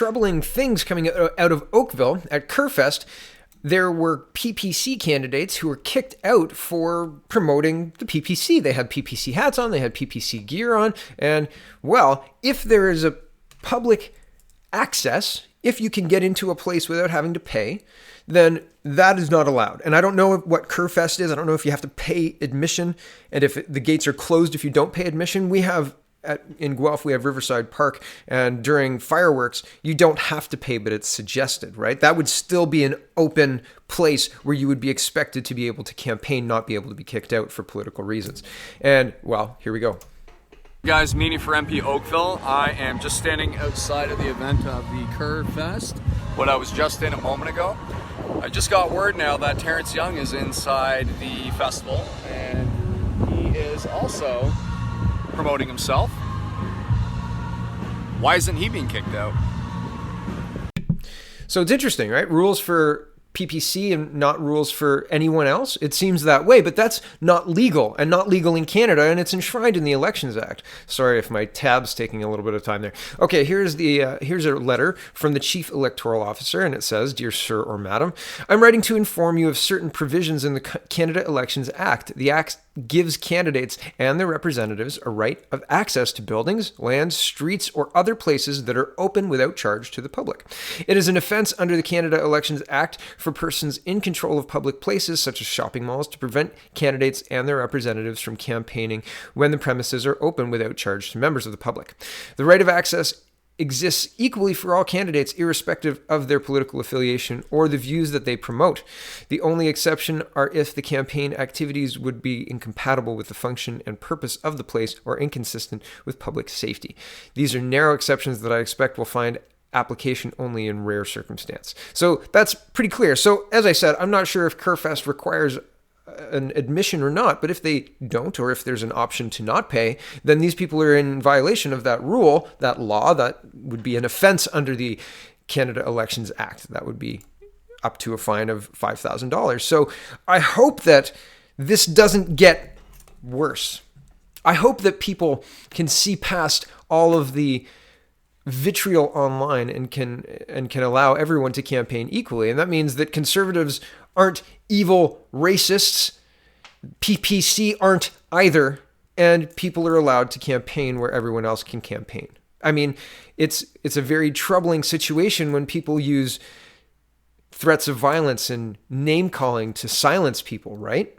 troubling things coming out of Oakville at Kerfest. There were PPC candidates who were kicked out for promoting the PPC. They had PPC hats on, they had PPC gear on, and, well, if there is a public access, if you can get into a place without having to pay, then that is not allowed. And I don't know what Kerfest is. I don't know if you have to pay admission, and if the gates are closed if you don't pay admission. We have in Guelph, we have Riverside Park, and during fireworks, you don't have to pay, but it's suggested, right? That would still be an open place where you would be expected to be able to campaign, not be able to be kicked out for political reasons. And, well, here we go. Guys, meeting for MP Oakville. I am just standing outside of the event of the Kerr Fest, what I was just in a moment ago. I just got word now that Terrence Young is inside the festival, and he is also promoting himself. Why isn't he being kicked out? So it's interesting, right? Rules for PPC and not rules for anyone else. It seems that way, but that's not legal, and not legal in Canada, and it's enshrined in the Elections Act. Sorry if my tab's taking a little bit of time there. Okay, here's a letter from the Chief Electoral Officer, and it says, "Dear Sir or Madam, I'm writing to inform you of certain provisions in the Canada Elections Act. The Act gives candidates and their representatives a right of access to buildings, lands, streets, or other places that are open without charge to the public. It is an offense under the Canada Elections Act for persons in control of public places, such as shopping malls, to prevent candidates and their representatives from campaigning when the premises are open without charge to members of the public. The right of access exists equally for all candidates, irrespective of their political affiliation or the views that they promote. The only exception are if the campaign activities would be incompatible with the function and purpose of the place or inconsistent with public safety. These are narrow exceptions that I expect will find application only in rare circumstance." So that's pretty clear. So as I said, I'm not sure if Kerfest requires an admission or not, but if they don't, or if there's an option to not pay, then these people are in violation of that rule, that law. That would be an offense under the Canada Elections Act. That would be up to a fine of $5,000. So I hope that this doesn't get worse. I hope that people can see past all of the vitriol online and can allow everyone to campaign equally. And that means that conservatives aren't evil racists, PPC aren't either, and people are allowed to campaign where everyone else can campaign. I mean, it's a very troubling situation when people use threats of violence and name-calling to silence people, right?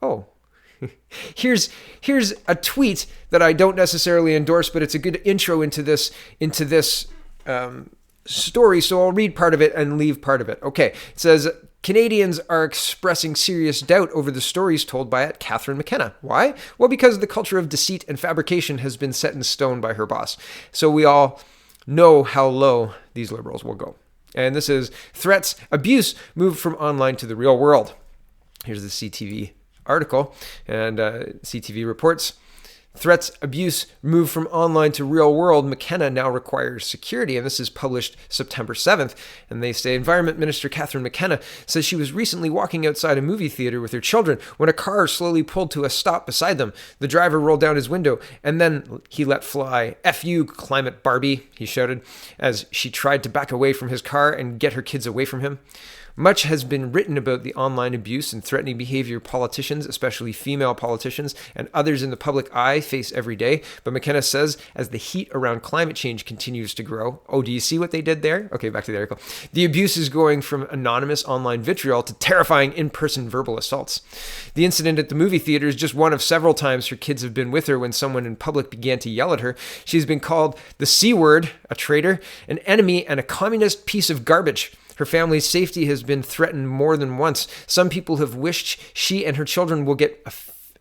Oh, here's a tweet that I don't necessarily endorse, but it's a good intro into this story, so I'll read part of it and leave part of it. Okay, it says, "Canadians are expressing serious doubt over the stories told by Catherine Mckenna. Why? Well, because the culture of deceit and fabrication has been set in stone by her boss. So we all know how low these liberals will go." And this is "Threats, abuse moved from online to the real world." Here's the CTV article, and CTV reports, "Threats, abuse moved from online to real world. Mckenna now requires security." And this is published September 7th. And they say, Environment Minister Catherine Mckenna says she was recently walking outside a movie theater with her children when a car slowly pulled to a stop beside them. The driver rolled down his window and then he let fly, "F you, climate Barbie," he shouted as she tried to back away from his car and get her kids away from him. Much has been written about the online abuse and threatening behavior politicians, especially female politicians, and others in the public eye face every day. But Mckenna says as the heat around climate change continues to grow, oh, do you see what they did there? Okay, back to the article. The abuse is going from anonymous online vitriol to terrifying in-person verbal assaults. The incident at the movie theater is just one of several times her kids have been with her when someone in public began to yell at her. She's been called the C word, a traitor, an enemy, and a communist piece of garbage. Her family's safety has been threatened more than once. Some people have wished she and her children will get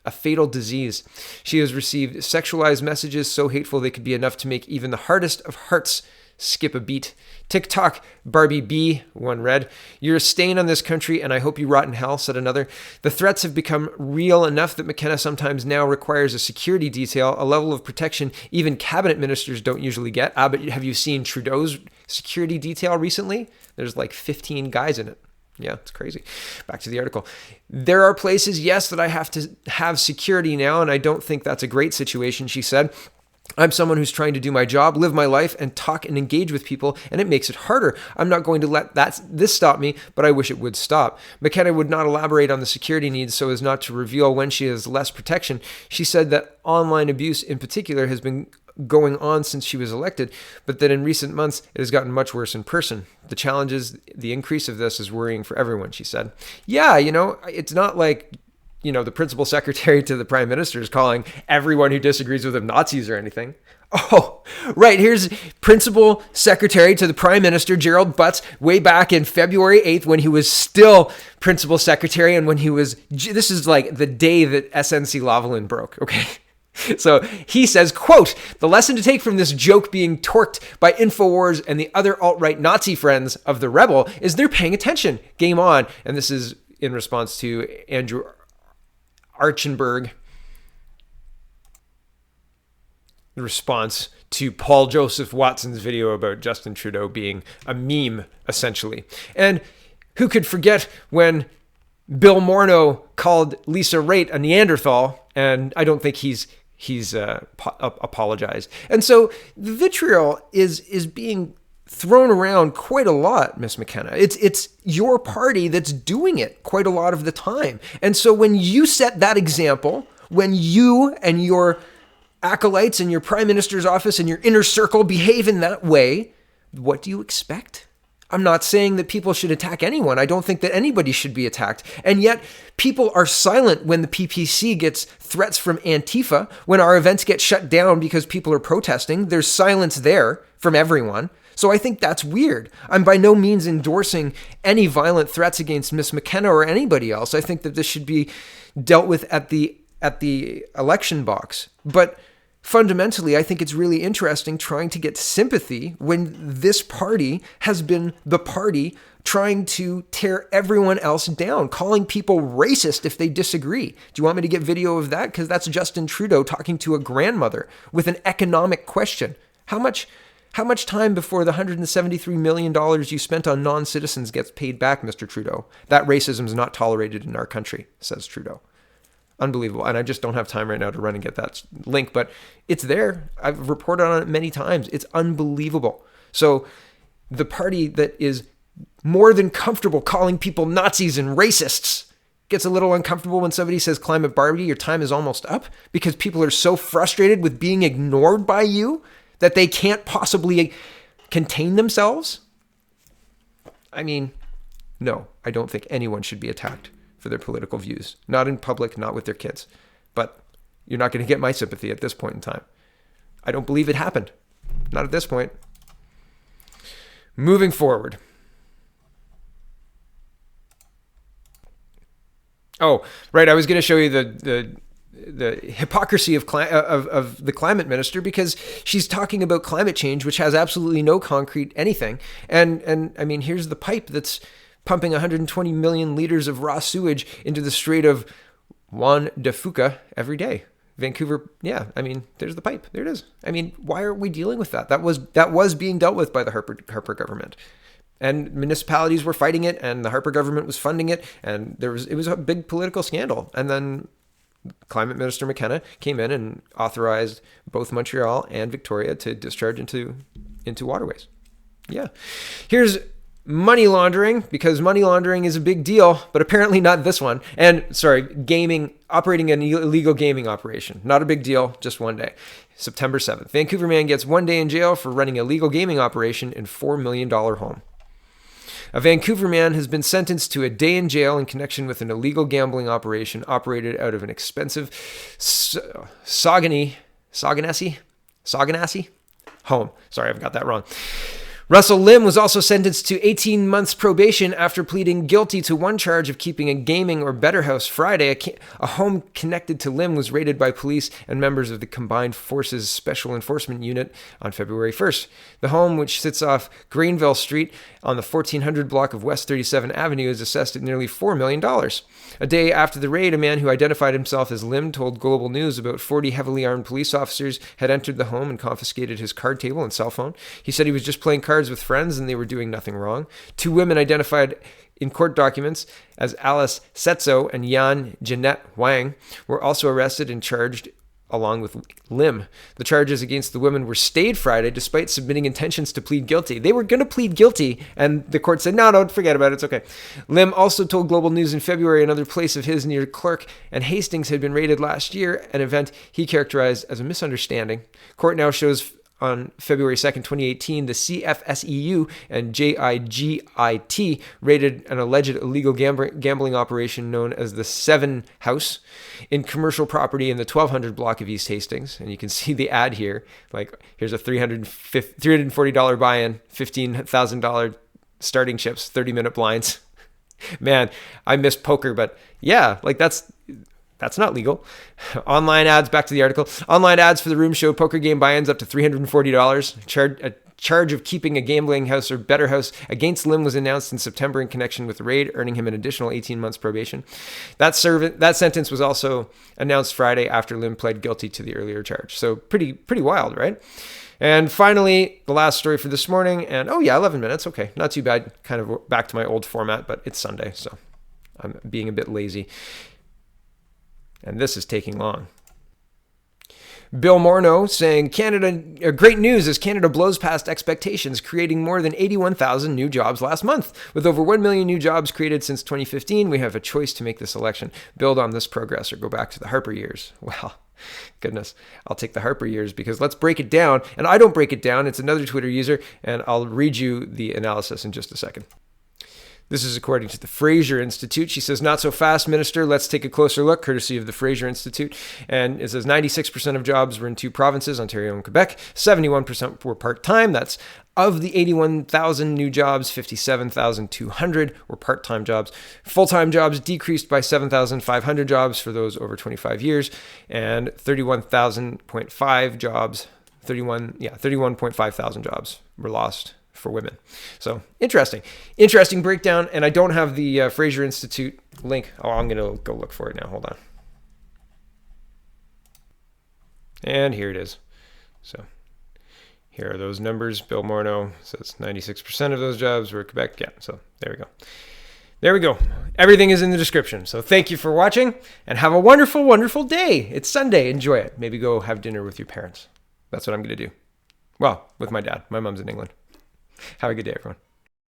a fatal disease. She has received sexualized messages so hateful they could be enough to make even the hardest of hearts skip a beat. TikTok, Barbie B, one read. "You're a stain on this country and I hope you rot in hell," said another. The threats have become real enough that Mckenna sometimes now requires a security detail, a level of protection even cabinet ministers don't usually get. But have you seen Trudeau's security detail recently? There's like 15 guys in it. Yeah, it's crazy. Back to the article. "There are places, yes, that I have to have security now, and I don't think that's a great situation," she said. I'm someone who's trying to do my job, live my life, and talk and engage with people, and it makes it harder. I'm not going to let this stop me, but I wish it would stop. Mckenna would not elaborate on the security needs so as not to reveal when she has less protection. She said that online abuse in particular has been going on since she was elected, but that in recent months it has gotten much worse in person. The challenges, the increase of this is worrying for everyone, she said. Yeah, it's not like the principal secretary to the prime minister is calling everyone who disagrees with him Nazis or anything. Oh, right. Here's principal secretary to the prime minister, Gerald Butts, way back in February 8th when he was still principal secretary and this is like the day that SNC Lavalin broke. Okay. So he says, quote, "The lesson to take from this joke being torqued by InfoWars and the other alt-right Nazi friends of the rebel is they're paying attention. Game on." And this is in response to Andrew Archenberg, the response to Paul Joseph Watson's video about Justin Trudeau being a meme, essentially. And who could forget when Bill Morneau called Lisa Raitt a Neanderthal, and I don't think he's apologized. And so the vitriol is being thrown around quite a lot, Miss Mckenna. It's your party that's doing it quite a lot of the time. And so when you set that example, when you and your acolytes in your prime minister's office and your inner circle behave in that way, what do you expect? I'm not saying that people should attack anyone. I don't think that anybody should be attacked. And yet people are silent when the PPC gets threats from Antifa, when our events get shut down because people are protesting. There's silence there from everyone. So I think that's weird. I'm by no means endorsing any violent threats against Miss Mckenna or anybody else. I think that this should be dealt with at the election box. But fundamentally, I think it's really interesting trying to get sympathy when this party has been the party trying to tear everyone else down, calling people racist if they disagree. Do you want me to get video of that? Because that's Justin Trudeau talking to a grandmother with an economic question. How much time before the $173 million you spent on non-citizens gets paid back, Mr. Trudeau? That racism is not tolerated in our country, says Trudeau. Unbelievable. And I just don't have time right now to run and get that link, but it's there. I've reported on it many times. It's unbelievable. So the party that is more than comfortable calling people Nazis and racists gets a little uncomfortable when somebody says, "Climate Barbie, your time is almost up," because people are so frustrated with being ignored by you that they can't possibly contain themselves. I mean, no, I don't think anyone should be attacked for their political views. Not in public, not with their kids. But you're not going to get my sympathy at this point in time. I don't believe it happened. Not at this point. Moving forward. Oh, right. I was going to show you the hypocrisy of the climate minister, because she's talking about climate change, which has absolutely no concrete anything. And I mean, here's the pipe that's pumping 120 million liters of raw sewage into the Strait of Juan de Fuca every day. Vancouver, yeah, I mean, there's the pipe. There it is. I mean, why are we dealing with that? That was being dealt with by the Harper government. And municipalities were fighting it, and the Harper government was funding it, and it was a big political scandal. And then Climate Minister Mckenna came in and authorized both Montreal and Victoria to discharge into waterways. Yeah. Here's money laundering, because money laundering is a big deal, but apparently not this one. And operating an illegal gaming operation. Not a big deal, just one day. September 7th. Vancouver man gets 1 day in jail for running a legal gaming operation in $4 million home. A Vancouver man has been sentenced to a day in jail in connection with an illegal gambling operation operated out of an expensive Saguenay home. Sorry, I've got that wrong. Russell Lim was also sentenced to 18 months probation after pleading guilty to one charge of keeping a gaming or better house. Friday, a home connected to Lim was raided by police and members of the Combined Forces Special Enforcement Unit on February 1st. The home, which sits off Greenville Street on the 1400 block of West 37th Avenue, is assessed at nearly $4 million. A day after the raid, a man who identified himself as Lim told Global News about 40 heavily armed police officers had entered the home and confiscated his card table and cell phone. He said he was just playing cards with friends and they were doing nothing wrong. 2 women identified in court documents as Alice Setzo and Yan Jeanette Wang were also arrested and charged along with Lim. The charges against the women were stayed Friday despite submitting intentions to plead guilty. They were going to plead guilty, and the court said, no, forget about it. It's okay. Lim also told Global News in February another place of his near Clark and Hastings had been raided last year, an event he characterized as a misunderstanding. Court now shows on February 2nd, 2018, the CFSEU and JIGIT raided an alleged illegal gambling operation known as the Seven House in commercial property in the 1200 block of East Hastings. And you can see the ad here. Like, here's a $340 buy-in, $15,000 starting chips, 30-minute blinds. Man, I miss poker, but yeah, like that's not legal. Online ads, back to the article. Online ads for the room showed poker game buy-ins up to $340. A charge of keeping a gambling house or better house against Lim was announced in September in connection with the raid, earning him an additional 18 months probation. That sentence was also announced Friday after Lim pled guilty to the earlier charge. So pretty wild, right? And finally, the last story for this morning. And 11 minutes. Okay, not too bad. Kind of back to my old format, but it's Sunday, so I'm being a bit lazy. And this is taking long. Bill Morneau saying, great news as Canada blows past expectations, creating more than 81,000 new jobs last month. With over 1 million new jobs created since 2015, we have a choice to make this election. Build on this progress or go back to the Harper years. Well, goodness, I'll take the Harper years because let's break it down. And I don't break it down. It's another Twitter user, and I'll read you the analysis in just a second. This is according to the Fraser Institute. She says, not so fast, Minister. Let's take a closer look, courtesy of the Fraser Institute. And it says 96% of jobs were in 2 provinces, Ontario and Quebec. 71% were part-time. That's of the 81,000 new jobs, 57,200 were part-time jobs. Full-time jobs decreased by 7,500 jobs for those over 25 years. And 31,500 jobs, 31.5 thousand jobs were lost for women. So interesting breakdown. And I don't have the Fraser Institute link. I'm going to go look for it now. Hold on. And here it is. So here are those numbers. Bill Morneau says 96% of those jobs were Quebec. Yeah. So there we go. Everything is in the description. So thank you for watching and have a wonderful, wonderful day. It's Sunday. Enjoy it. Maybe go have dinner with your parents. That's what I'm going to do. Well, with my dad. My mom's in England. Have a good day, everyone.